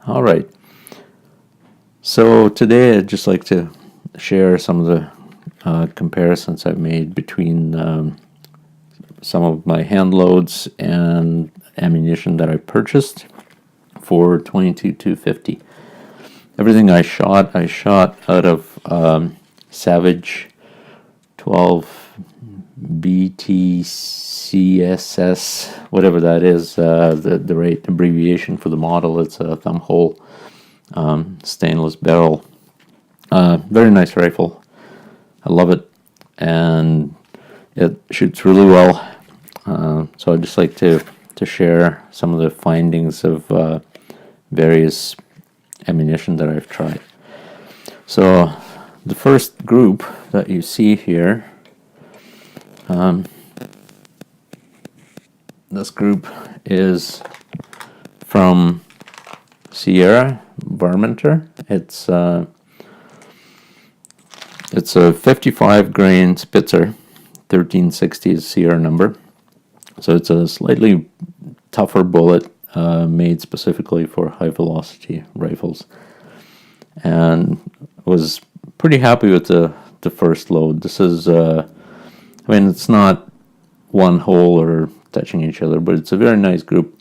All right. So today I'd just like to share some of the comparisons I've made between some of my hand loads and ammunition that I purchased for 22-250. Everything I shot out of Savage 12 BTCSS, whatever that is, the right abbreviation for the model. It's a thumb hole stainless barrel. Very nice rifle. I love it, and it shoots really well. So I'd just like to share some of the findings of various ammunition that I've tried. So the first group that you see here, this group is from Sierra Varminter. It's a 55 grain Spitzer, 1360 is Sierra number. So it's a slightly tougher bullet, made specifically for high velocity rifles, and was pretty happy with the first load. This is it's not one hole or touching each other, but it's a very nice group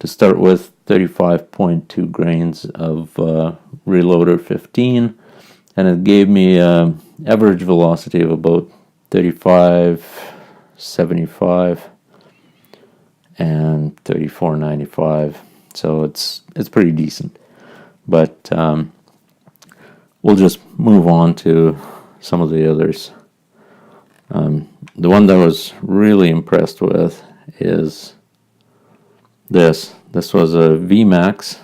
to start with. 35.2 grains of reloader 15, and it gave me average velocity of about 35.75 and 34.95, so it's pretty decent. But we'll just move on to some of the others. The one that I was really impressed with is this. This was a VMAX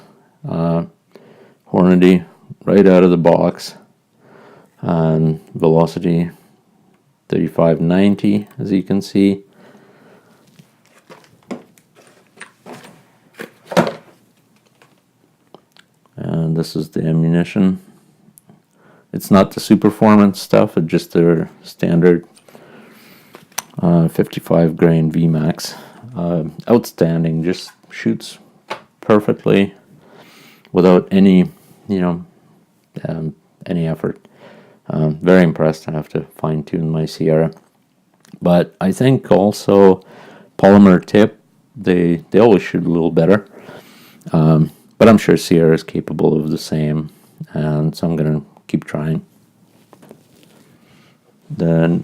Hornady right out of the box, and velocity 35.90, as you can see. And this is the ammunition. It's not the Superformance stuff, it's just their standard 55 grain VMAX. Outstanding, just shoots perfectly without any effort. Very impressed. I have to fine tune my Sierra, but I think also polymer tip, they always shoot a little better, but I'm sure Sierra is capable of the same, and so I'm gonna keep trying. The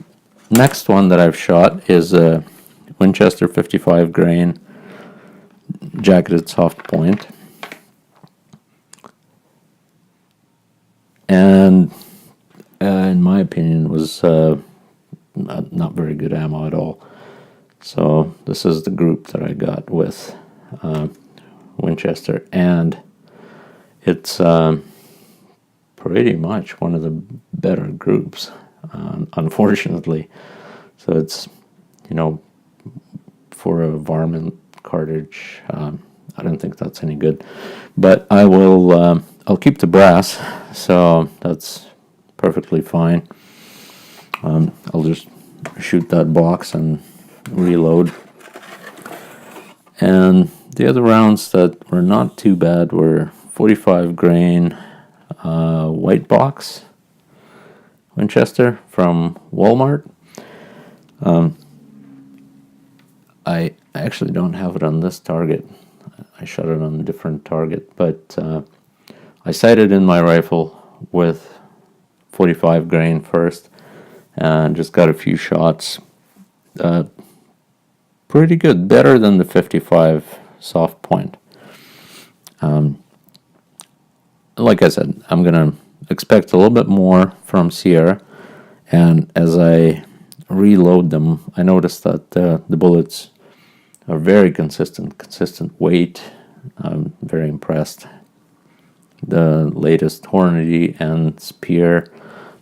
next one that I've shot is a Winchester 55 grain jacketed soft point, and in my opinion was not very good ammo at all. So this is the group that I got with Winchester, and it's pretty much one of the better groups, unfortunately. So it's, for a varmint cartridge, I don't think that's any good, but I'll keep the brass, so that's perfectly fine. I'll just shoot that box and reload. And the other rounds that were not too bad were 45 grain white box Winchester from Walmart. I actually don't have it on this target. I shot it on a different target, but I sighted in my rifle with 45 grain first and just got a few shots. Pretty good, better than the 55 soft point. Like I said, I'm gonna expect a little bit more from Sierra, and as I reload them, I noticed that the bullets are very consistent weight. I'm very impressed. The latest Hornady and Spear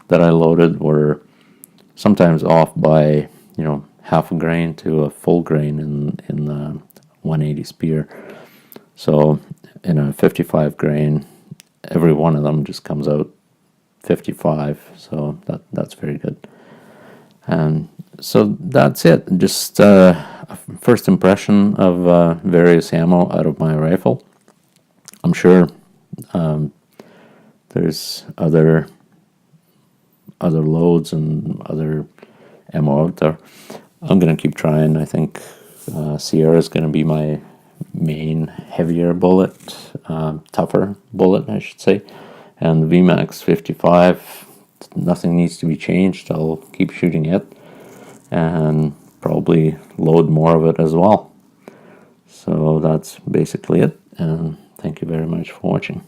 that I loaded were sometimes off by half a grain to a full grain in the 180 Spear. So in a 55 grain, every one of them just comes out 55. So that's very good. And so that's it. Just a first impression of various ammo out of my rifle. I'm sure There's other loads and other ammo out there. I'm gonna keep trying. I think Sierra is gonna be my main heavier bullet, tougher bullet, I should say. And the VMAX 55, nothing needs to be changed. I'll keep shooting it and probably load more of it as well. So that's basically it, and thank you very much for watching.